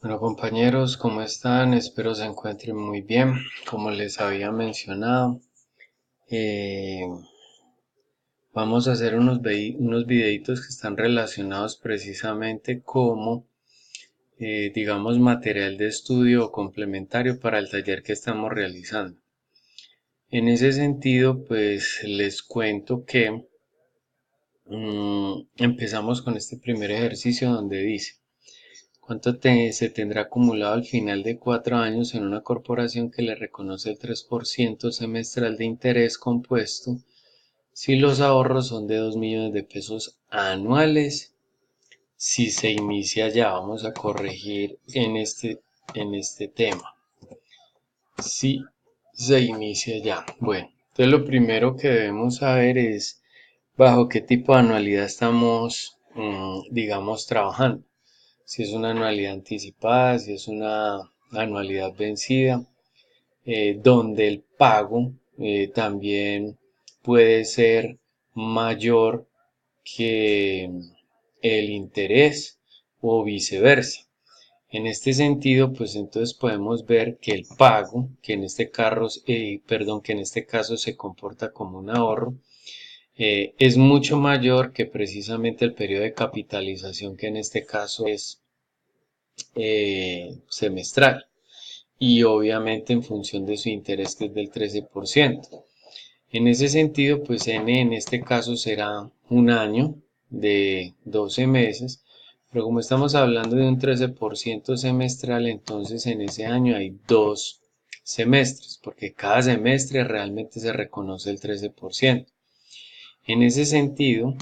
Bueno compañeros, ¿cómo están? Espero se encuentren muy bien. Como les había mencionado, eh, vamos a hacer unos videitos que están relacionados precisamente como, digamos, material de estudio o complementario para el taller que estamos realizando. En ese sentido, pues les cuento que empezamos con este primer ejercicio donde dice: se tendrá acumulado al final de 4 años en una corporación que le reconoce el 3% semestral de interés compuesto si los ahorros son de 2 millones de pesos anuales? Si se inicia ya, vamos a corregir en este tema. Si se inicia ya. Bueno, entonces lo primero que debemos saber es bajo qué tipo de anualidad estamos, digamos, trabajando. Si es una anualidad anticipada, si es una anualidad vencida, donde el pago también puede ser mayor que el interés o viceversa. En este sentido, pues entonces podemos ver que el pago, que en este que en este caso se comporta como un ahorro, es mucho mayor que precisamente el periodo de capitalización, que en este caso es semestral, y obviamente en función de su interés, que es del 13%. En ese sentido, pues N en este caso será un año de 12 meses, pero como estamos hablando de un 13% semestral, entonces en ese año hay dos semestres, porque cada semestre realmente se reconoce el 13%. En ese sentido,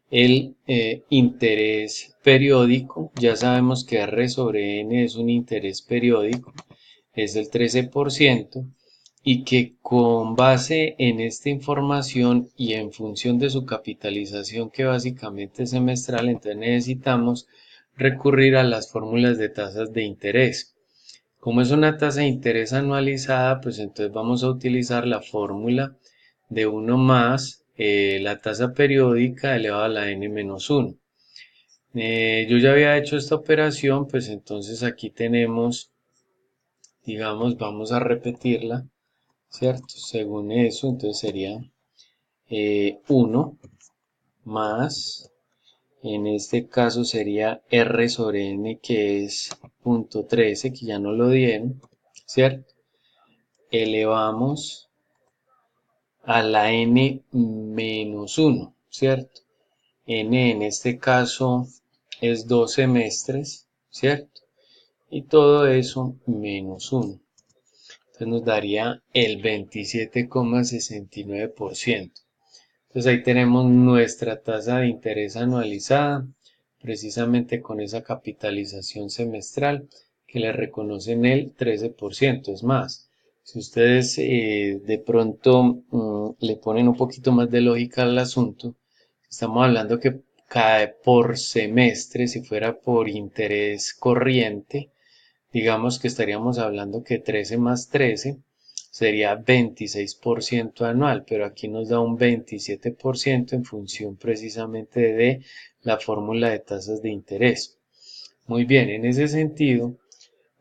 el interés periódico, ya sabemos que R sobre N es un interés periódico, es del 13%, y que con base en esta información y en función de su capitalización, que básicamente es semestral, entonces necesitamos recurrir a las fórmulas de tasas de interés. Como es una tasa de interés anualizada, pues entonces vamos a utilizar la fórmula de 1 más la tasa periódica elevado a la n-1. Yo ya había hecho esta operación, pues entonces aquí tenemos, digamos, vamos a repetirla, ¿cierto? Según eso, entonces sería 1 más, en este caso sería R sobre N, que es 0.13, que ya no lo dieron, ¿cierto? Elevamos a la n menos 1, ¿cierto? N en este caso es 2 semestres, ¿cierto? Y todo eso menos 1. Entonces nos daría el 27,69%. Entonces ahí tenemos nuestra tasa de interés anualizada, precisamente con esa capitalización semestral que le reconocen el 13%. Es más, si ustedes de pronto le ponen un poquito más de lógica al asunto, estamos hablando que por semestre, si fuera por interés corriente, digamos que estaríamos hablando que 13 más 13 sería 26% anual, pero aquí nos da un 27% en función precisamente de la fórmula de tasas de interés. Muy bien, en ese sentido,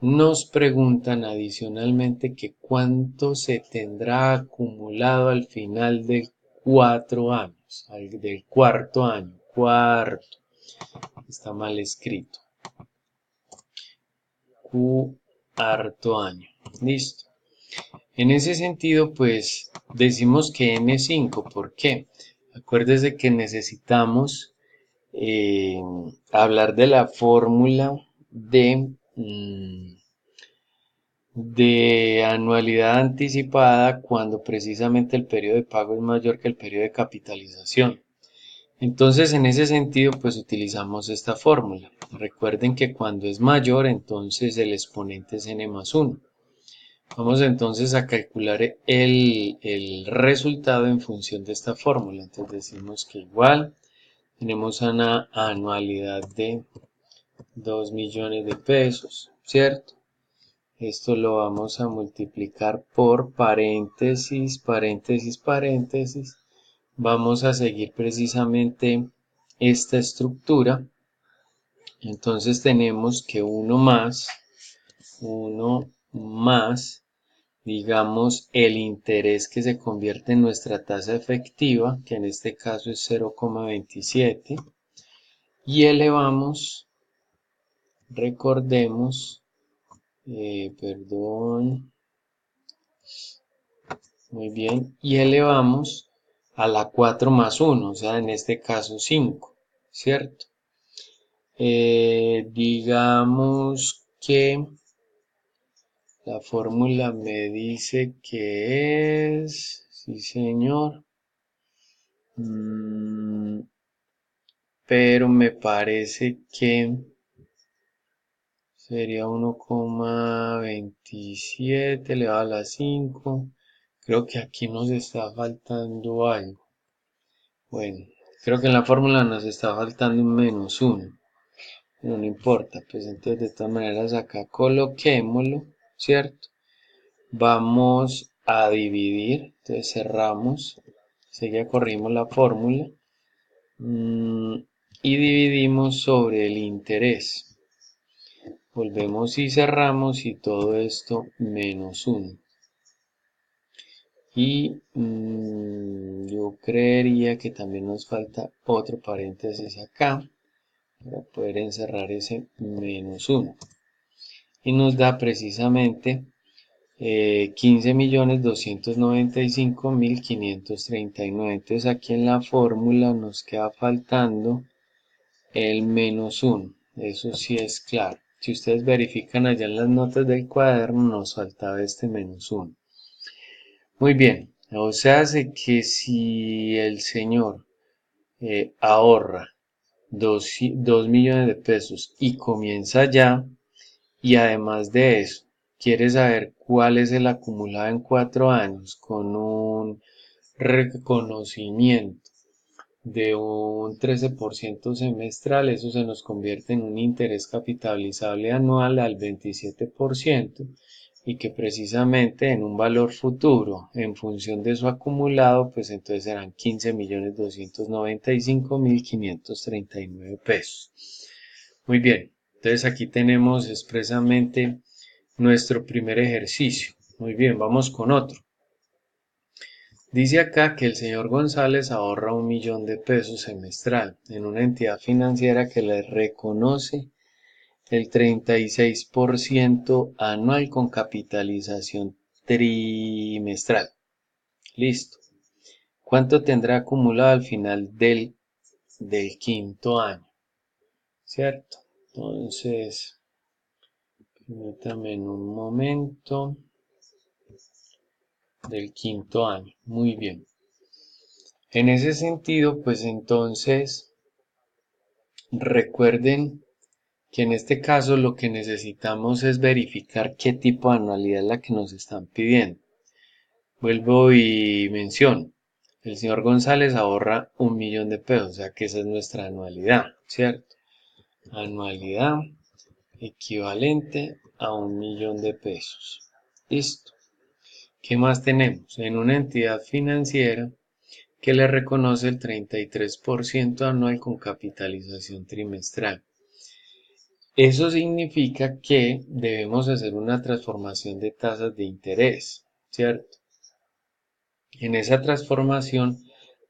nos preguntan adicionalmente que cuánto se tendrá acumulado al final de 4 años, del cuarto año, cuarto, está mal escrito, cuarto año, listo. En ese sentido, pues decimos que N5, ¿por qué? Acuérdese que necesitamos hablar de la fórmula de anualidad anticipada cuando precisamente el periodo de pago es mayor que el periodo de capitalización. Entonces, en ese sentido, pues utilizamos esta fórmula. Recuerden que cuando es mayor, entonces el exponente es n más 1. Vamos entonces a calcular el resultado en función de esta fórmula. Entonces decimos que igual tenemos una anualidad de 2 millones de pesos, ¿cierto? Esto lo vamos a multiplicar por paréntesis, paréntesis, paréntesis. Vamos a seguir precisamente esta estructura. Entonces tenemos que 1 más 1 más, digamos, el interés que se convierte en nuestra tasa efectiva, que en este caso es 0,27, y elevamos, recordemos, perdón, muy bien, y elevamos a la 4 más 1, o sea, en este caso 5, ¿cierto? Digamos que la fórmula me dice que es, sí señor, pero me parece que sería 1,27 elevado a la 5. Creo que aquí nos está faltando algo. Bueno, creo que en la fórmula nos está faltando un menos 1. Pero no importa, pues entonces de todas maneras acá coloquémoslo, ¿cierto? Vamos a dividir, entonces cerramos, enseguida corrimos la fórmula y dividimos sobre el interés. Volvemos y cerramos y todo esto menos 1. Y yo creería que también nos falta otro paréntesis acá para poder encerrar ese menos 1. Y nos da precisamente 15.295.539. Entonces aquí en la fórmula nos queda faltando el menos 1. Eso sí es claro. Si ustedes verifican allá en las notas del cuaderno, nos faltaba este menos 1. Muy bien. O sea, hace que si el señor ahorra 2 millones de pesos y comienza ya, y además de eso, quiere saber cuál es el acumulado en 4 años con un reconocimiento de un 13% semestral, eso se nos convierte en un interés capitalizable anual al 27% y que precisamente en un valor futuro, en función de su acumulado, pues entonces serán 15.295.539 pesos. Muy bien, entonces aquí tenemos expresamente nuestro primer ejercicio. Muy bien, vamos con otro. Dice acá que el señor González ahorra 1 millón de pesos semestral en una entidad financiera que le reconoce el 36% anual con capitalización trimestral. Listo. ¿Cuánto tendrá acumulado al final del quinto año? ¿Cierto? Entonces, permítame en un momento. Del quinto año. Muy bien. En ese sentido, pues entonces, recuerden que en este caso lo que necesitamos es verificar qué tipo de anualidad es la que nos están pidiendo. Vuelvo y menciono. El señor González ahorra 1 millón de pesos, o sea que esa es nuestra anualidad, ¿cierto? Anualidad equivalente a 1 millón de pesos. Listo. ¿Qué más tenemos? En una entidad financiera que le reconoce el 33% anual con capitalización trimestral. Eso significa que debemos hacer una transformación de tasas de interés, ¿cierto? En esa transformación,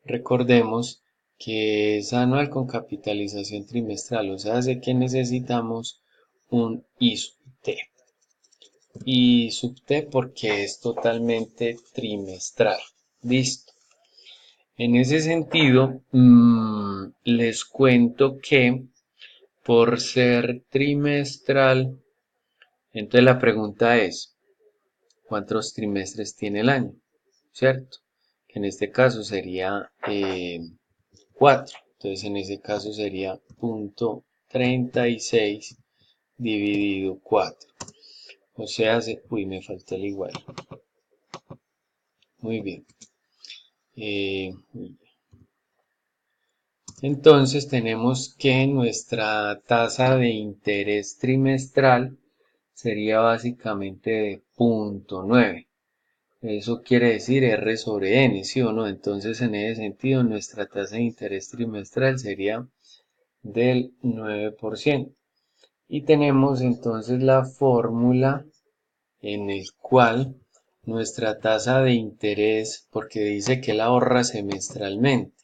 recordemos que es anual con capitalización trimestral, o sea, hace que necesitamos un I sub T. Y sub T porque es totalmente trimestral. Listo. En ese sentido, les cuento que por ser trimestral, entonces la pregunta es, ¿cuántos trimestres tiene el año? ¿Cierto? Que en este caso sería 4. Entonces en ese caso sería 0,36 dividido 4. O sea, uy, me falta el igual. Muy bien. Entonces tenemos que nuestra tasa de interés trimestral sería básicamente de 0,9. Eso quiere decir R sobre N, ¿sí o no? Entonces en ese sentido nuestra tasa de interés trimestral sería del 9%. Y tenemos entonces la fórmula en el cual nuestra tasa de interés, porque dice que él ahorra semestralmente.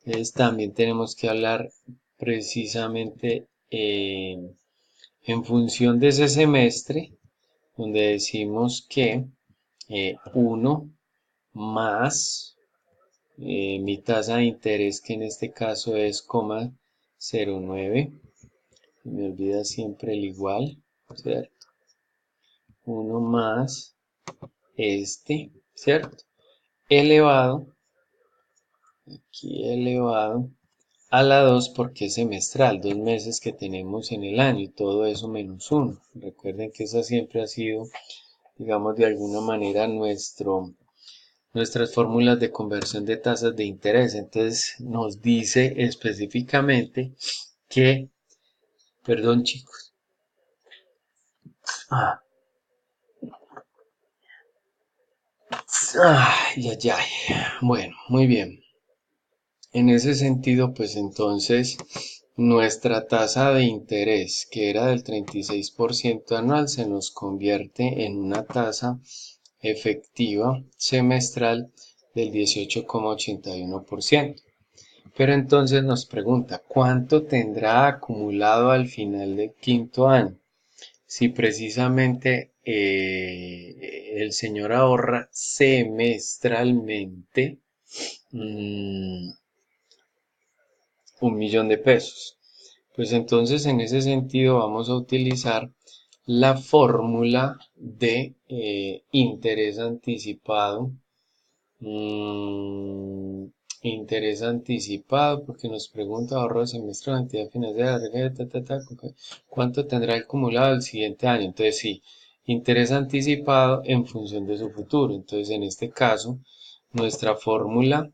Entonces también tenemos que hablar precisamente en función de ese semestre, donde decimos que 1 más mi tasa de interés, que en este caso es 0,09, me olvida siempre el igual, ¿cierto? 1 más ¿cierto? Elevado, aquí elevado a la 2 porque es semestral, 2 meses que tenemos en el año y todo eso menos 1. Recuerden que esa siempre ha sido, digamos, de alguna manera nuestras fórmulas de conversión de tasas de interés. Entonces nos dice específicamente que, perdón chicos, bueno, muy bien. En ese sentido, pues entonces nuestra tasa de interés, que era del 36% anual, se nos convierte en una tasa efectiva semestral del 18,81%. Pero entonces nos pregunta, ¿cuánto tendrá acumulado al final del quinto año? Si precisamente el señor ahorra semestralmente 1.000.000 de pesos. Pues entonces en ese sentido vamos a utilizar la fórmula de interés anticipado. Interés anticipado, porque nos pregunta ahorro semestral, entidad financiera, ¿cuánto tendrá acumulado el siguiente año? Entonces sí, interés anticipado en función de su futuro. Entonces en este caso, nuestra fórmula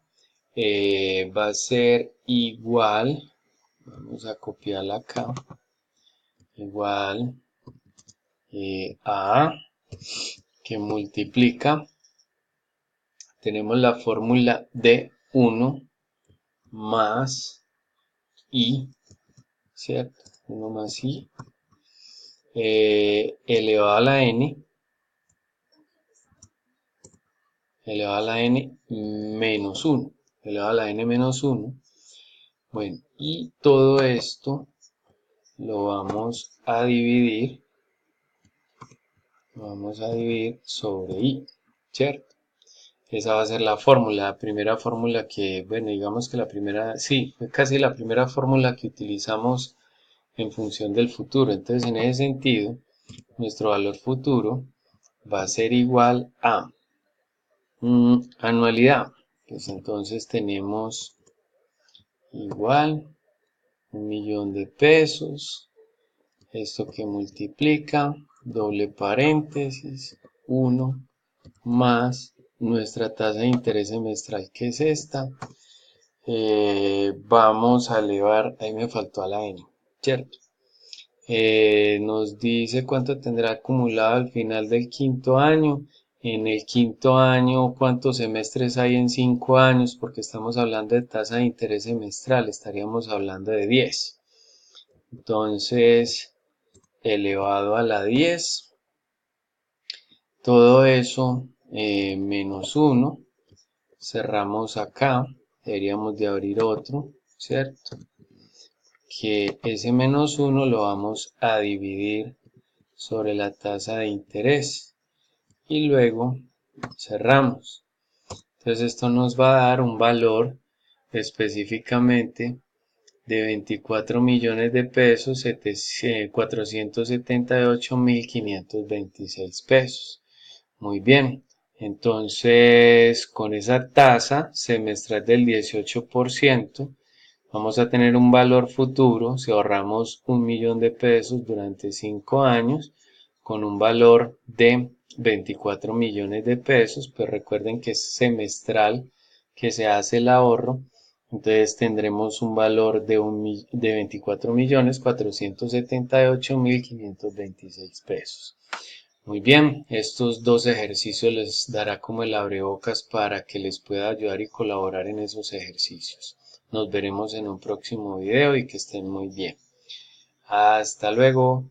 va a ser igual, vamos a copiarla acá, igual a que multiplica, tenemos la fórmula de 1 más i, ¿cierto? 1 más i elevado a la n, elevado a la n menos 1, elevado a la n menos 1. Bueno, y todo esto lo vamos a dividir sobre i, ¿cierto? Esa va a ser la fórmula, la primera fórmula que, bueno, digamos que la primera, sí, fue casi la primera fórmula que utilizamos en función del futuro. Entonces, en ese sentido, nuestro valor futuro va a ser igual a anualidad. Pues entonces tenemos igual 1.000.000 de pesos. Esto que multiplica, doble paréntesis, 1 más nuestra tasa de interés semestral, que es esta. Vamos a elevar, ahí me faltó a la n, ¿cierto? Nos dice cuánto tendrá acumulado al final del quinto año. En el quinto año, cuántos semestres hay en 5 años, porque estamos hablando de tasa de interés semestral, estaríamos hablando de 10. Entonces, elevado a la 10, todo eso menos 1, cerramos acá, deberíamos de abrir otro, ¿cierto? Que ese menos 1 lo vamos a dividir sobre la tasa de interés y luego cerramos. Entonces esto nos va a dar un valor específicamente de 24 millones de pesos, 478.526 pesos. Muy bien, entonces con esa tasa semestral del 18%, vamos a tener un valor futuro, si ahorramos 1.000.000 de pesos durante 5 años, con un valor de 24 millones de pesos, pues recuerden que es semestral que se hace el ahorro, entonces tendremos un valor de 24.478.526 pesos. Muy bien, estos dos ejercicios les dará como el abrebocas para que les pueda ayudar y colaborar en esos ejercicios. Nos veremos en un próximo video y que estén muy bien. Hasta luego.